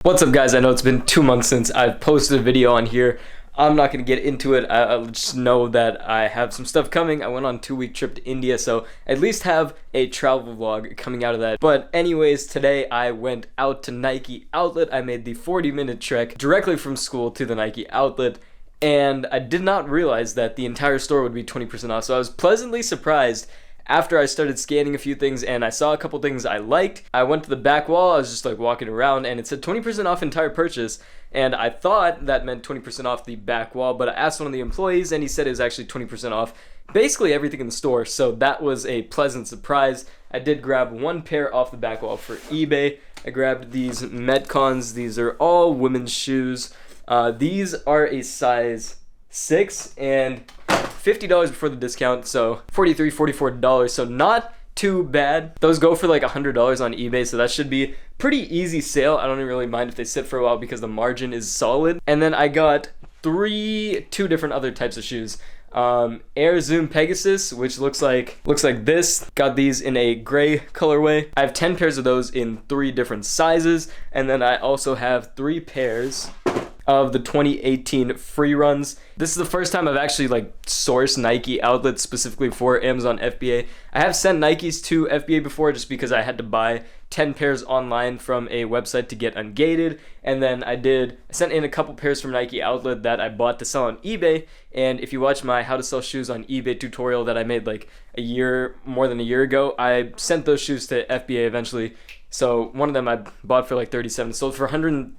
What's up, guys? I know it's been 2 months since I've posted a video on here. I'm not going to get into it. I'll just know that I have some stuff coming. I went on a 2-week trip to India, so at least have a travel vlog coming out of that. But anyways, today I went out to Nike outlet. I made the 40-minute trek directly from school to the Nike outlet, and I did not realize that the entire store would be 20% off, so I was pleasantly surprised. After I started scanning a few things and I saw a couple things I liked, I went to the back wall. I was just like walking around and it said 20% off entire purchase, and I thought that meant 20% off the back wall, but I asked one of the employees and he said it was actually 20% off basically everything in the store, so that was a pleasant surprise. I did grab one pair off the back wall for eBay. I grabbed these Metcons. These are all women's shoes. These are a size 6 and $50 before the discount, so $43, $44, so not too bad. Those go for like $100 on eBay, so that should be pretty easy sale. I don't even really mind if they sit for a while because the margin is solid. And then I got two different other types of shoes. Air Zoom Pegasus, which looks like this. Got these in a gray colorway. I have 10 pairs of those in 3 different sizes, and then I also have 3 pairs of the 2018 free runs. This is the first time I've actually sourced Nike outlets specifically for Amazon FBA. I have sent Nikes to FBA before just because I had to buy 10 pairs online from a website to get ungated, and then I sent in a couple pairs from Nike outlet that I bought to sell on eBay. And if you watch my how to sell shoes on eBay tutorial that I made more than a year ago, I sent those shoes to FBA eventually. So one of them I bought for like $37, sold for $116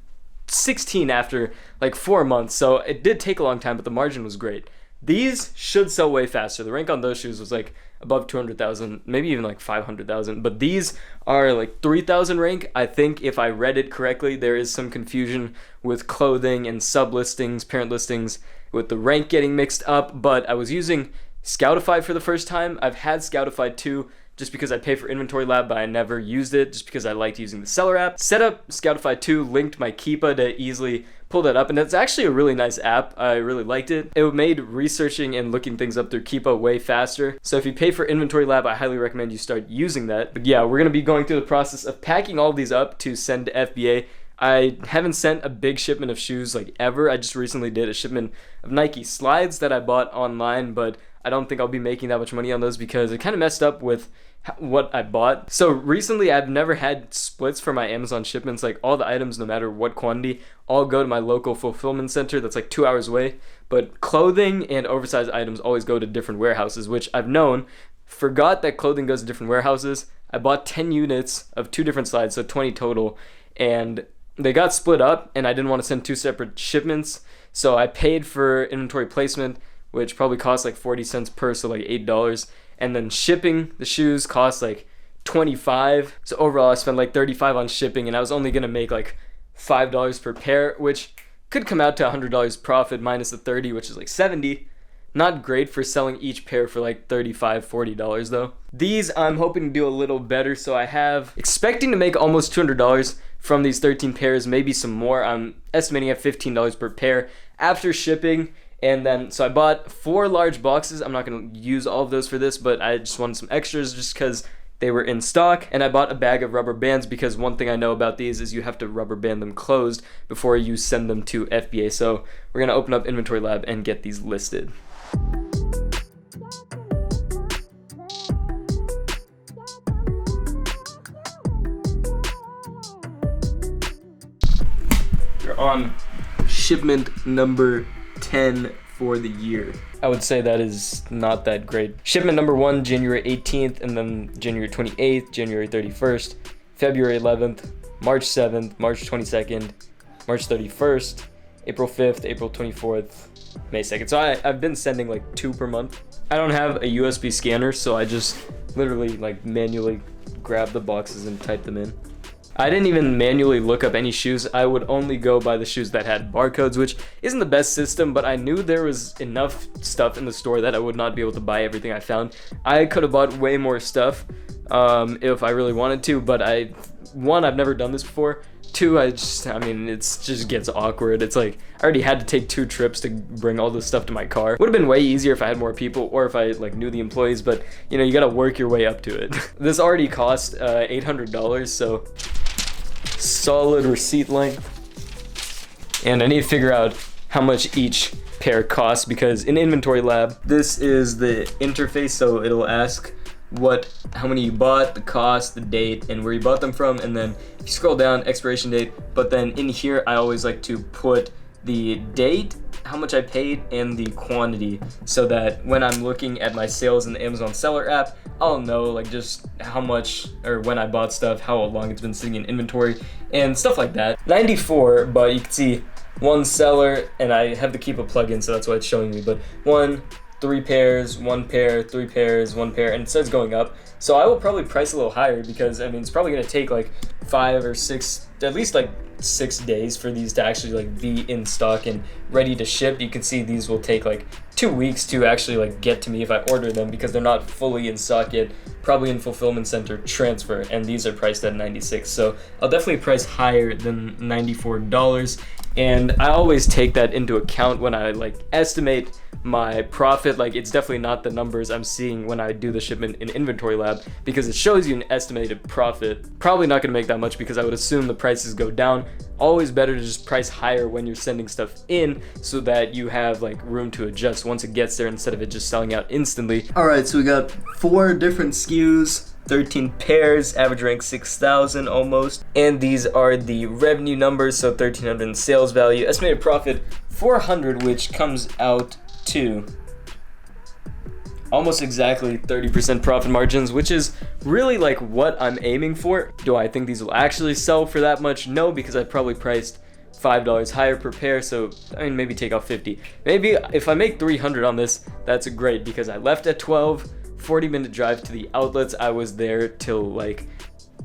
after 4 months, so it did take a long time, but the margin was great. These should sell way faster. The rank on those shoes was above 200,000, maybe even 500,000, but these are 3,000 rank. I think if I read it correctly, there is some confusion with clothing and sub listings, parent listings, with the rank getting mixed up, but I was using Scoutify for the first time. I've had Scoutify too, just because I pay for Inventory Lab, but I never used it just because I liked using the seller app. Set up Scoutify 2, linked my Keepa to easily pull that up, and it's actually a really nice app. I really liked it. It made researching and looking things up through Keepa way faster. So if you pay for Inventory Lab, I highly recommend you start using that. But yeah, we're going to be going through the process of packing all of these up to send to FBA. I haven't sent a big shipment of shoes ever. I just recently did a shipment of Nike slides that I bought online, but I don't think I'll be making that much money on those because it kind of messed up with what I bought. So recently I've never had splits for my Amazon shipments. All the items, no matter what quantity, all go to my local fulfillment center that's 2 hours away, but clothing and oversized items always go to different warehouses, which I've known. Forgot that clothing goes to different warehouses. I bought 10 units of 2 different slides, so 20 total, and they got split up and I didn't want to send 2 separate shipments, so I paid for inventory placement, which probably cost 40 cents per, so $8. And then shipping the shoes cost $25. So overall I spent $35 on shipping, and I was only gonna make $5 per pair, which could come out to $100 profit minus the 30, which is $70. Not great for selling each pair for $35, $40 though. These I'm hoping to do a little better, so I have expecting to make almost $200 from these 13 pairs, maybe some more. I'm estimating at $15 per pair after shipping. And then, so I bought 4 large boxes. I'm not going to use all of those for this, but I just wanted some extras just because they were in stock. And I bought a bag of rubber bands because one thing I know about these is you have to rubber band them closed before you send them to FBA. So we're going to open up Inventory Lab and get these listed. We're on shipment number 10 for the year. I would say that is not that great. Shipment number 1, January 18th, and then January 28th, January 31st, February 11th, March 7th, March 22nd, March 31st, April 5th, April 24th, May 2nd. So I've been sending 2 per month. I don't have a USB scanner, so I just literally manually grab the boxes and type them in. I didn't even manually look up any shoes. I would only go by the shoes that had barcodes, which isn't the best system, but I knew there was enough stuff in the store that I would not be able to buy everything I found. I could have bought way more stuff if I really wanted to, but one, I've never done this before. 2, it just gets awkward. It's I already had to take 2 trips to bring all this stuff to my car. Would have been way easier if I had more people or if I knew the employees, but you gotta work your way up to it. This already cost $800, so solid receipt length. and I need to figure out how much each pair costs, because in Inventory Lab, this is the interface, so it'll ask how many you bought, the cost, the date, and where you bought them from, and then if you scroll down, expiration date. But then in here, I always like to put the date, how much I paid, and the quantity, so that when I'm looking at my sales in the Amazon seller app, I'll know like just how much or when I bought stuff, how long it's been sitting in inventory, and stuff like that. 94, but you can see one seller, and I have the Keepa plugin, so that's why it's showing me, but 1, 3 pairs, 1 pair, 3 pairs, 1 pair, and it starts going up. So I will probably price a little higher, because I mean it's probably gonna take like 5 or 6, at least like 6 days for these to actually like be in stock and ready to ship. You can see these will take like 2 weeks to actually like get to me if I order them, because they're not fully in stock yet, probably in fulfillment center transfer, and these are priced at 96. So I'll definitely price higher than $94, and I always take that into account when I like estimate my profit. Like, it's definitely not the numbers I'm seeing when I do the shipment in Inventory Lab, because it shows you an estimated profit. Probably not gonna make that much, because I would assume the prices go down. Always better to just price higher when you're sending stuff in, so that you have like room to adjust once it gets there, instead of it just selling out instantly. All right, so we got 4 different SKUs, 13 pairs, average rank 6,000 almost, and these are the revenue numbers. So 1,300 in sales value, estimated profit 400, which comes out to almost exactly 30% profit margins, which is really like what I'm aiming for. Do I think these will actually sell for that much? No, because I probably priced $5 higher per pair, so I mean maybe take off 50. Maybe if I make 300 on this, that's great, because I left at 12, 40-minute drive to the outlets. I was there till like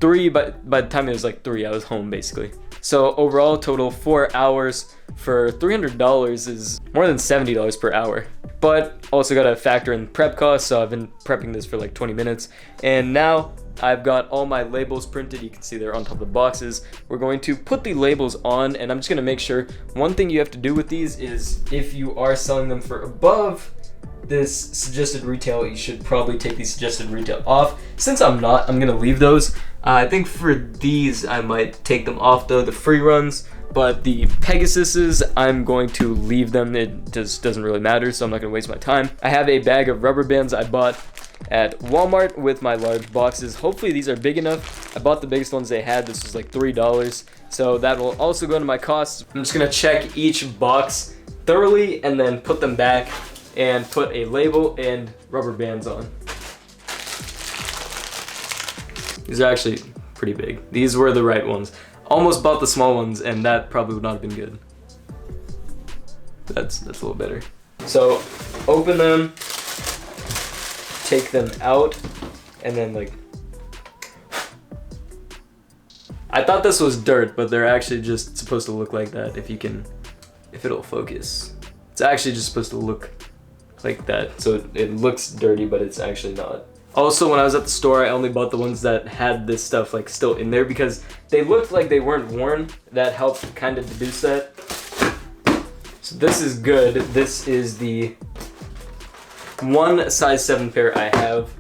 3, but by the time it was like 3, I was home basically. So overall total 4 hours for $300 is more than $70 per hour. But also got to factor in prep costs, so I've been prepping this for like 20 minutes. And now I've got all my labels printed. You can see they're on top of the boxes. We're going to put the labels on, and I'm just going to make sure. One thing you have to do with these is, if you are selling them for above this suggested retail, you should probably take the suggested retail off. Since I'm not, I'm gonna leave those. I think for these I might take them off though, the free runs, but the Pegasuses, I'm going to leave them. It just doesn't really matter, so I'm not gonna waste my time. I have a bag of rubber bands I bought at Walmart with my large boxes. Hopefully these are big enough. I bought the biggest ones they had. This was like $3, so that will also go into my costs. I'm just gonna check each box thoroughly and then put them back and put a label and rubber bands on. These are actually pretty big. These were the right ones. Almost bought the small ones, and that probably would not have been good. That's a little better. So open them, take them out, and then like, I thought this was dirt, but they're actually just supposed to look like that. If it'll focus. It's actually just supposed to look like that, so it looks dirty, but it's actually not. Also, when I was at the store, I only bought the ones that had this stuff like still in there, because they looked like they weren't worn. That helped kind of deduce that. So this is good. This is the one size 7 pair I have,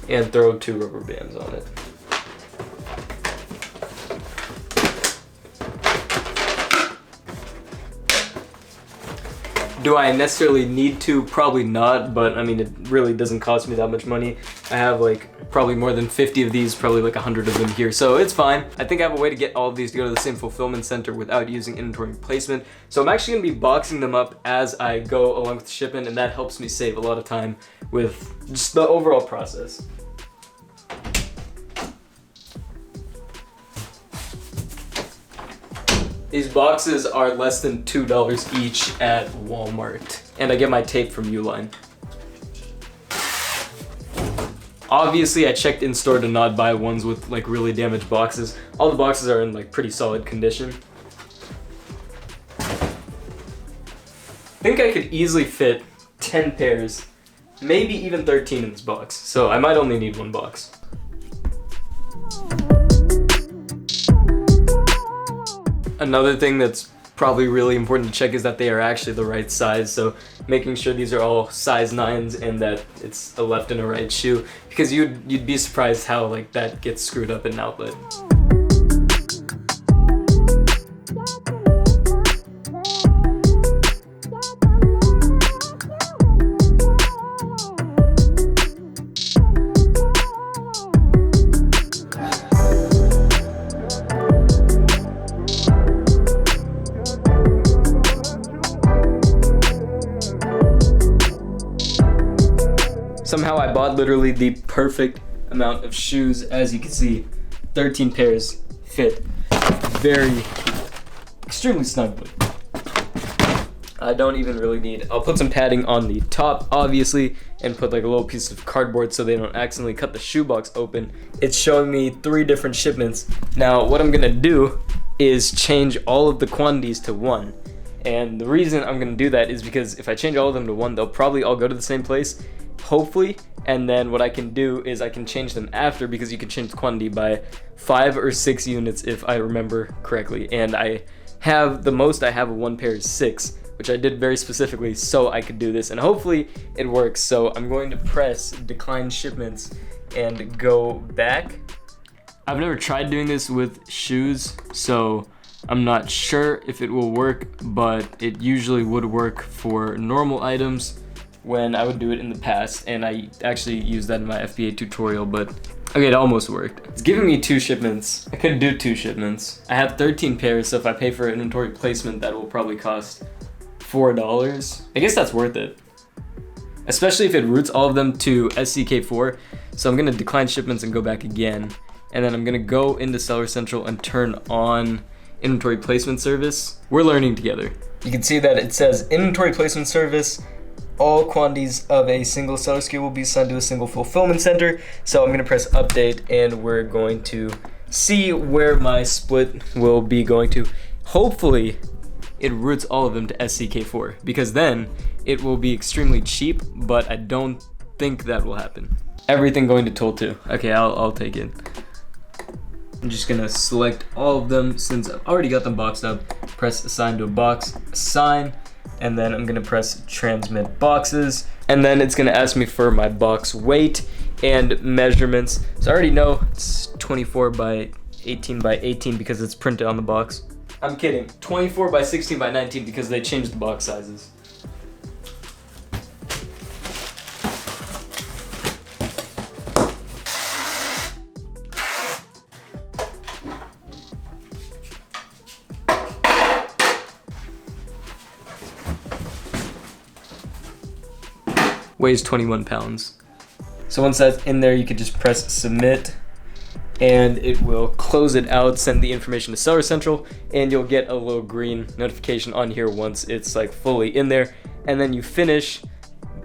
and throw 2 rubber bands on it. Do I necessarily need to? Probably not, but I mean, it really doesn't cost me that much money. I have like probably more than 50 of these, probably like 100 of them here, so it's fine. I think I have a way to get all of these to go to the same fulfillment center without using inventory placement. So I'm actually gonna be boxing them up as I go along with the shipment, and that helps me save a lot of time with just the overall process. These boxes are less than $2 each at Walmart, and I get my tape from Uline. Obviously, I checked in store to not buy ones with like really damaged boxes. All the boxes are in like pretty solid condition. I think I could easily fit 10 pairs, maybe even 13 in this box, so I might only need 1 box. Another thing that's probably really important to check is that they are actually the right size, so making sure these are all size 9s and that it's a left and a right shoe, because you'd be surprised how like that gets screwed up in an outlet. Somehow I bought literally the perfect amount of shoes. As you can see, 13 pairs fit very extremely snugly. I don't even really need. I'll put some padding on the top, obviously, and put like a little piece of cardboard so they don't accidentally cut the shoebox open. It's showing me 3 different shipments. Now, what I'm gonna do is change all of the quantities to 1. And the reason I'm gonna do that is because if I change all of them to 1, they'll probably all go to the same place, hopefully. And then what I can do is I can change them after, because you can change the quantity by 5 or 6 units if I remember correctly. And I have the most I have of 1 pair is 6, which I did very specifically so I could do this, and hopefully it works. So I'm going to press decline shipments and go back. I've never tried doing this with shoes, so I'm not sure if it will work, but it usually would work for normal items when I would do it in the past, and I actually used that in my FBA tutorial, but okay, it almost worked. It's giving me 2 shipments. I could do 2 shipments. I have 13 pairs, so if I pay for inventory placement, that will probably cost $4. I guess that's worth it, especially if it routes all of them to SCK4. So I'm gonna decline shipments and go back again, and then I'm gonna go into Seller Central and turn on inventory placement service. We're learning together. You can see that it says inventory placement service. All quantities of a single seller SKU will be assigned to a single fulfillment center. So I'm gonna press update, and we're going to see where my split will be going to. Hopefully it routes all of them to SCK4, because then it will be extremely cheap, but I don't think that will happen. Everything going to Toll 2. Okay, I'll take it. I'm just gonna select all of them since I've already got them boxed up. Press assign to a box, assign, and then I'm gonna press transmit boxes, and then it's gonna ask me for my box weight and measurements. So I already know it's 24 by 18 by 18 because it's printed on the box. I'm kidding. 24 by 16 by 19 because they changed the box sizes. Weighs 21 pounds. So once that's in there, you can just press submit, and it will close it out, send the information to Seller Central, and you'll get a little green notification on here once it's like fully in there, and then you finish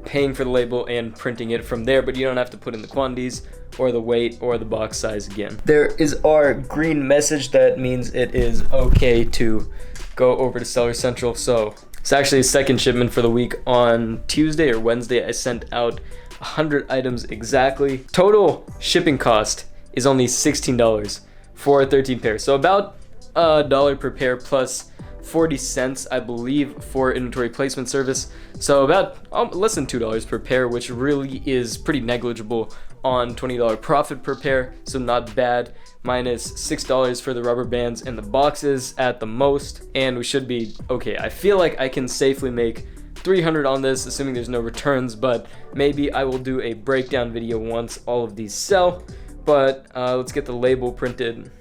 paying for the label and printing it from there, but you don't have to put in the quantities or the weight or the box size again. There is our green message that means it is okay to go over to Seller Central. So it's actually a second shipment for the week. On Tuesday or Wednesday, I sent out 100 items exactly. Total shipping cost is only $16 for 13 pairs. So about $1 per pair plus 40 cents, I believe, for inventory placement service. So about less than $2 per pair, which really is pretty negligible on $20 profit per pair. So not bad. Minus $6 for the rubber bands and the boxes at the most, and we should be okay. I feel like I can safely make 300 on this, assuming there's no returns, but maybe I will do a breakdown video once all of these sell. But let's get the label printed.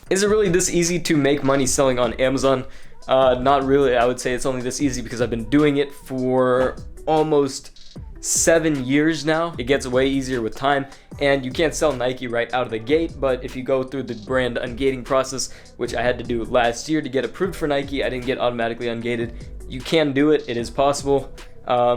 Is it really this easy to make money selling on Amazon? Not really. I would say it's only this easy because I've been doing it for almost 7 years now. It gets way easier with time, and you can't sell Nike right out of the gate, but if you go through the brand ungating process, which I had to do last year to get approved for Nike, I didn't get automatically ungated. You can do it. It is possible.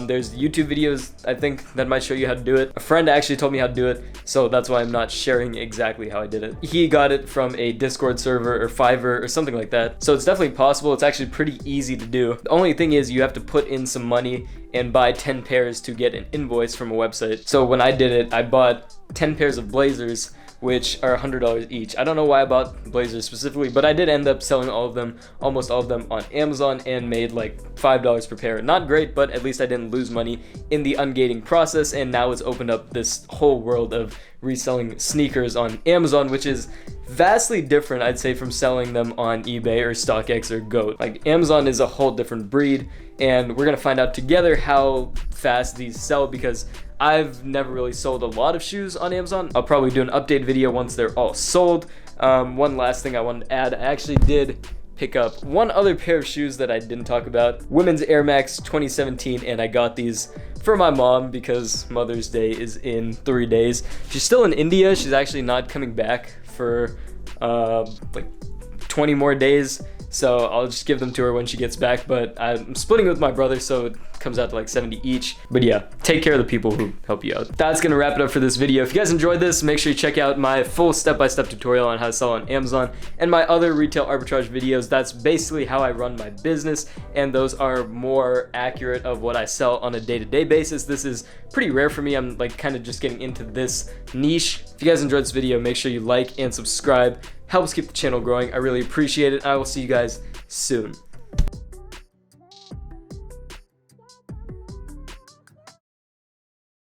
There's YouTube videos, I think, that might show you how to do it. A friend actually told me how to do it, so that's why I'm not sharing exactly how I did it. He got it from a Discord server or Fiverr or something like that. So it's definitely possible. It's actually pretty easy to do. The only thing is you have to put in some money and buy 10 pairs to get an invoice from a website. So when I did it, I bought 10 pairs of blazers, which are $100 each. I don't know why I bought blazers specifically, but I did end up selling all of them, almost all of them, on Amazon, and made like $5 per pair. Not great, but at least I didn't lose money in the ungating process, and now it's opened up this whole world of reselling sneakers on Amazon, which is vastly different, I'd say, from selling them on eBay or StockX or GOAT. Like, Amazon is a whole different breed, and we're gonna find out together how fast these sell, because I've never really sold a lot of shoes on Amazon. I'll probably do an update video once they're all sold. One last thing I wanted to add, I actually did pick up one other pair of shoes that I didn't talk about. Women's Air Max 2017, and I got these for my mom because Mother's Day is in 3 days. She's still in India. She's actually not coming back for like 20 more days. So I'll just give them to her when she gets back, but I'm splitting it with my brother, so it comes out to like 70 each. But yeah, take care of the people who help you out. That's gonna wrap it up for this video. If you guys enjoyed this, make sure you check out my full step-by-step tutorial on how to sell on Amazon and my other retail arbitrage videos. That's basically how I run my business, and those are more accurate of what I sell on a day-to-day basis. This is pretty rare for me. I'm like kind of just getting into this niche. If you guys enjoyed this video, make sure you like and subscribe. Helps keep the channel growing. I really appreciate it. I will see you guys soon.